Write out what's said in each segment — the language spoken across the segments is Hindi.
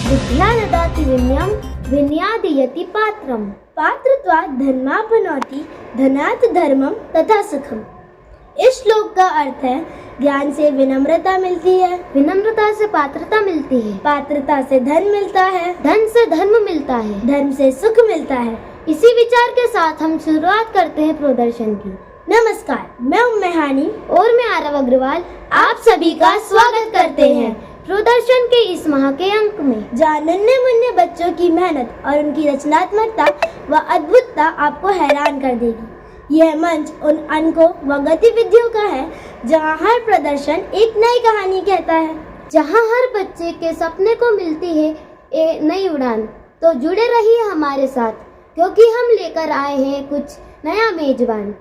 विद्या ददाति विनयं विनयादयति पात्रं। पात्रत्वात् धर्मापनोति धनात् धर्मं तथा सुखम। इस श्लोक का अर्थ है ज्ञान से विनम्रता मिलती है, विनम्रता से पात्रता मिलती है, पात्रता से धन मिलता है, धन से धर्म मिलता है, धर्म से सुख मिलता है। इसी विचार के साथ हम शुरुआत करते हैं प्रदर्शन की। नमस्कार, मैं मेहानी और मैं आरव अग्रवाल आप सभी का स्वागत करते हैं प्रदर्शन के इस माह के अंक में, जहाँ नन्हे मुन्ने बच्चों की मेहनत और उनकी रचनात्मकता व अद्भुतता आपको हैरान कर देगी। यह मंच उन अंकों व गतिविधियों का है जहाँ हर प्रदर्शन एक नई कहानी कहता है, जहाँ हर बच्चे के सपने को मिलती है एक नई उड़ान। तो जुड़े रहिए हमारे साथ, क्योंकि हम लेकर आए हैं कुछ नया मेजबान।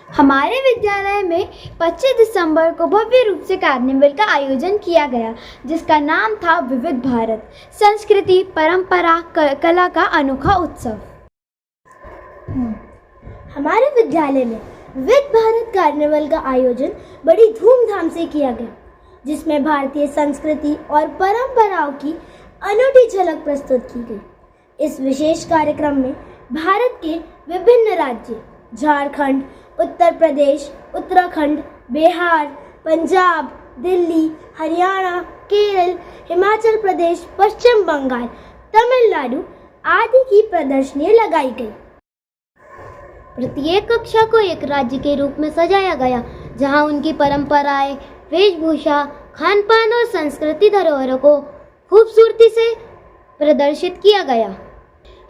हमारे विद्यालय में 25 दिसंबर को भव्य रूप से कार्निवल का आयोजन किया गया, जिसका नाम था विविध भारत, संस्कृति परंपरा कला का अनोखा उत्सव। हमारे विद्यालय में विविध भारत कार्निवल का आयोजन बड़ी धूमधाम से किया गया, जिसमें भारतीय संस्कृति और परंपराओं की अनूठी झलक प्रस्तुत की गई। इस विशेष कार्यक्रम में भारत के विभिन्न राज्य झारखंड, उत्तर प्रदेश, उत्तराखंड, बिहार, पंजाब, दिल्ली, हरियाणा, केरल, हिमाचल प्रदेश, पश्चिम बंगाल, तमिलनाडु आदि की प्रदर्शनी लगाई गई। प्रत्येक कक्षा को एक राज्य के रूप में सजाया गया, जहां उनकी परंपराएं, वेशभूषा, खान पान और संस्कृति धरोहरों को खूबसूरती से प्रदर्शित किया गया।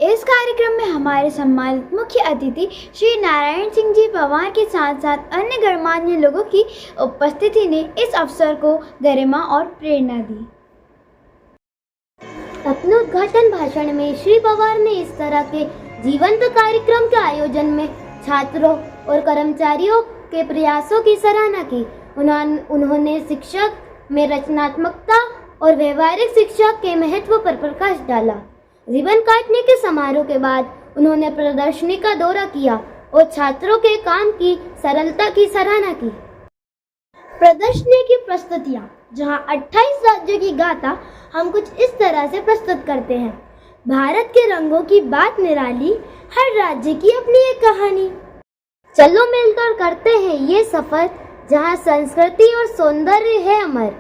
इस कार्यक्रम में हमारे सम्मानित मुख्य अतिथि श्री नारायण सिंह जी पवार के साथ साथ अन्य गणमान्य लोगों की उपस्थिति ने इस अवसर को गरिमा और प्रेरणा दी। अपने उद्घाटन भाषण में श्री पवार ने इस तरह के जीवंत कार्यक्रम के आयोजन में छात्रों और कर्मचारियों के प्रयासों की सराहना की। उन्होंने शिक्षक में रचनात्मकता और व्यवहारिक शिक्षा के महत्व पर प्रकाश डाला। रिबन काटने के समारोह के बाद उन्होंने प्रदर्शनी का दौरा किया और छात्रों के काम की सरलता की सराहना की। प्रदर्शनी की प्रस्तुतियाँ, जहाँ 28 राज्यों की गाथा हम कुछ इस तरह से प्रस्तुत करते हैं। भारत के रंगों की बात निराली, हर राज्य की अपनी एक कहानी। चलो मिलकर करते हैं ये सफर, जहाँ संस्कृति और सौंदर्य है अमर।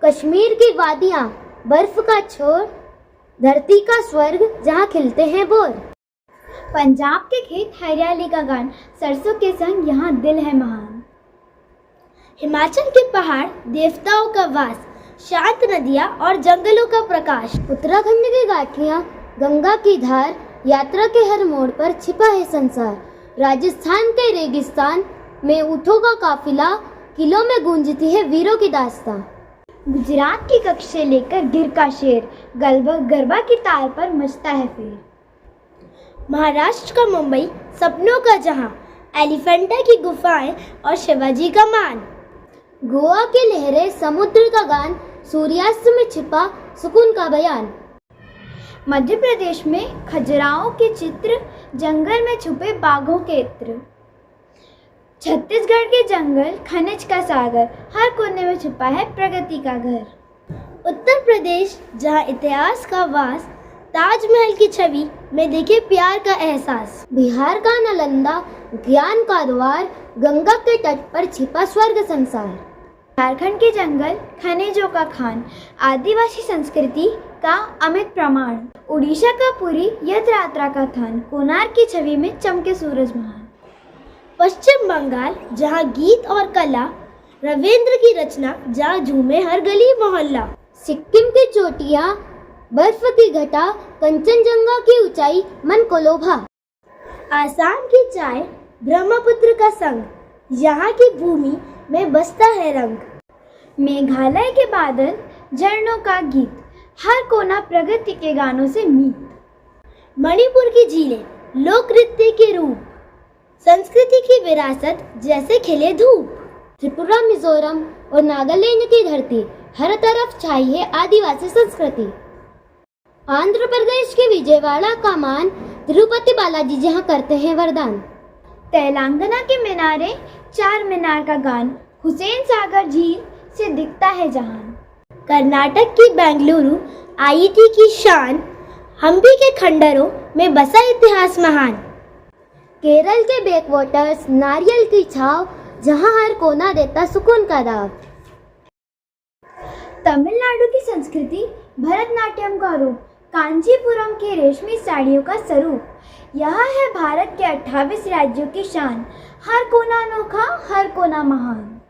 कश्मीर की वादियाँ, बर्फ का छोर, धरती का स्वर्ग, जहाँ खिलते हैं बोर। पंजाब के खेत, हरियाली का गान, सरसों के संग यहाँ दिल है महान। हिमाचल के पहाड़, देवताओं का वास, शांत नदियाँ और जंगलों का प्रकाश। उत्तराखंड की घाटियाँ, गंगा की धार, यात्रा के हर मोड़ पर छिपा है संसार। राजस्थान के रेगिस्तान में ऊँटों का काफिला, किलों में गूंजती है वीरों की दास्तां। गुजरात की कच्छ से लेकर गिर का शेर, गरबा की तार पर मचता है फेर। महाराष्ट्र का मुंबई, सपनों का जहां, एलिफेंटा की गुफाएं और शिवाजी का मान। गोवा की लहरें, समुद्र का गान, सूर्यास्त में छिपा सुकून का बयान। मध्य प्रदेश में खजुराहों के चित्र, जंगल में छुपे बाघों के इत्र। छत्तीसगढ़ के जंगल, खनिज का सागर, हर कोने में छुपा है प्रगति का घर। उत्तर प्रदेश, जहां इतिहास का वास, ताजमहल की छवि में देखे प्यार का एहसास। बिहार का नालंदा, ज्ञान का द्वार, गंगा के तट पर छिपा स्वर्ग संसार। झारखंड के जंगल, खनिजों का खान, आदिवासी संस्कृति का अमित प्रमाण। उड़ीसा का पुरी, यात्रा का थान, कोणार्क की छवि में चमके सूरज महान। पश्चिम बंगाल, जहां गीत और कला, रविंद्र की रचना, जहां झूमे हर गली मोहल्ला। सिक्किम की चोटियां, बर्फ की घटा, कंचनजंगा की ऊंचाई मन को लोभा। आसाम की चाय, ब्रह्मपुत्र का संग, यहाँ की भूमि में बसता है रंग। मेघालय के बादल, झरनों का गीत, हर कोना प्रगति के गानों से मीत। मणिपुर की झीलें, लोक नृत्य के रूप, संस्कृति की विरासत, जैसे खिले धूप। त्रिपुरा, मिजोरम और नागालैंड की धरती, हर तरफ छाई है आदिवासी संस्कृति। आंध्र प्रदेश के विजयवाड़ा का मान, तिरुपति बालाजी जहाँ करते हैं वरदान। तेलंगाना के मीनारे, चार मीनार का गान, हुसैन सागर झील से दिखता है जहान। कर्नाटक की बेंगलुरु, आईटी की शान, हम्पी के खंडरों में बसा इतिहास महान। केरल के बैकवाटर्स, नारियल की छाव, जहां हर कोना देता सुकून का दाव। तमिलनाडु की संस्कृति, भरतनाट्यम का रूप, कांचीपुरम की रेशमी साड़ियों का स्वरूप। यह है भारत के 28 राज्यों की शान, हर कोना अनोखा, हर कोना महान।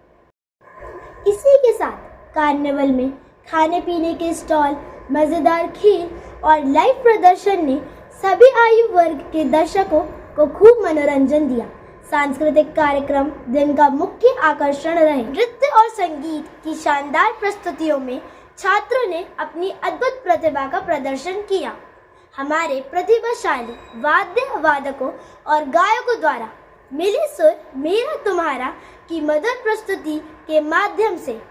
इसी के साथ कार्निवल में खाने पीने के स्टॉल, मज़ेदार खेल और लाइव प्रदर्शन ने सभी आयु वर्ग के दर्शकों को खूब मनोरंजन दिया। सांस्कृतिक कार्यक्रम दिन का मुख्य आकर्षण रहे। नृत्य और संगीत की शानदार प्रस्तुतियों में छात्रों ने अपनी अद्भुत प्रतिभा का प्रदर्शन किया। हमारे प्रतिभाशाली वाद्य वादकों और गायकों द्वारा मिले सुर मेरा तुम्हारा की मधुर प्रस्तुति के माध्यम से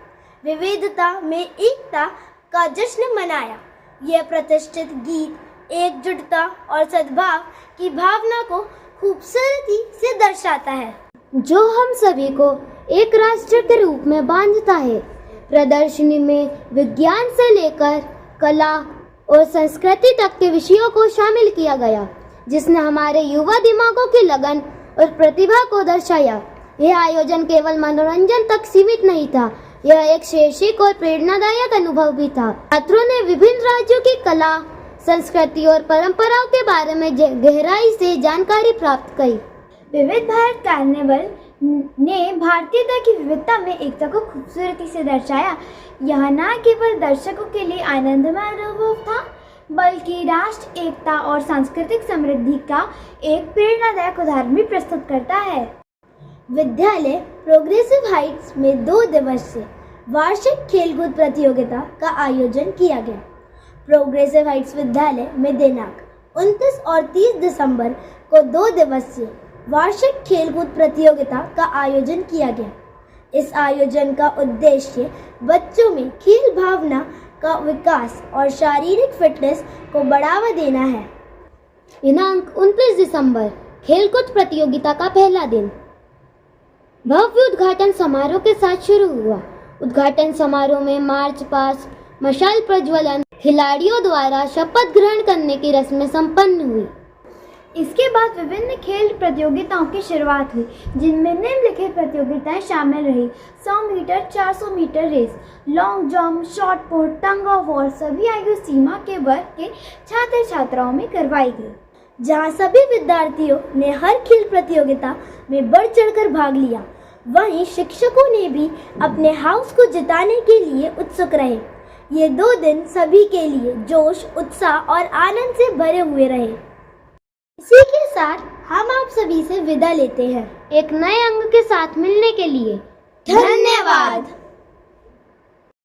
विविधता में एकता का जश्न मनाया। यह प्रतिष्ठित गीत एकजुटता और सद्भाव की भावना को खूबसूरती से दर्शाता है, जो हम सभी को एक राष्ट्र के रूप में बांधता है। प्रदर्शनी में विज्ञान से लेकर कला और संस्कृति तक के विषयों को शामिल किया गया, जिसने हमारे युवा दिमागों की लगन और प्रतिभा को दर्शाया। यह आयोजन केवल मनोरंजन तक सीमित नहीं था, यह एक शैक्षिक और प्रेरणादायक अनुभव भी था। छात्रों ने विभिन्न राज्यों की कला, संस्कृति और परंपराओं के बारे में गहराई से जानकारी प्राप्त की। विविध भारत कार्निवल ने भारतीयता की विविधता में एकता को खूबसूरती से दर्शाया। यह न केवल दर्शकों के लिए आनंदमय अनुभव था, बल्कि राष्ट्र एकता और सांस्कृतिक समृद्धि का एक प्रेरणादायक उदाहरण भी प्रस्तुत करता है। विद्यालय प्रोग्रेसिव हाइट्स में 2 दिवसीय वार्षिक खेलकूद प्रतियोगिता का आयोजन किया गया। प्रोग्रेसिव हाइट्स विद्यालय में दिनांक 29 और 30 दिसंबर को 2 दिवसीय वार्षिक खेलकूद प्रतियोगिता का आयोजन किया गया। इस आयोजन का उद्देश्य बच्चों में खेल भावना का विकास और शारीरिक फिटनेस को बढ़ावा देना है। दिनांक 29 दिसंबर खेलकूद प्रतियोगिता का पहला दिन भव्य उद्घाटन समारोह के साथ शुरू हुआ। उद्घाटन समारोह में मार्च पास्ट, मशाल प्रज्वलन, खिलाड़ियों द्वारा शपथ ग्रहण करने की रस्में संपन्न हुई। इसके बाद विभिन्न खेल प्रतियोगिताओं की शुरुआत हुई, जिनमें निम्नलिखित प्रतियोगिताएं शामिल रही। 100 metre, 400 metre race, long jump, shot put, tug of war सभी आयु सीमा के वर्ग के छात्र छात्राओं में करवाई गई, जहां सभी विद्यार्थियों ने हर खेल प्रतियोगिता में बढ़ चढ़कर भाग लिया। वहीं शिक्षकों ने भी अपने हाउस को जिताने के लिए उत्सुक रहे। ये 2 दिन सभी के लिए जोश, उत्साह और आनंद से भरे हुए रहे। इसी के साथ हम आप सभी से विदा लेते हैं, एक नए अंग के साथ मिलने के लिए धन्यवाद।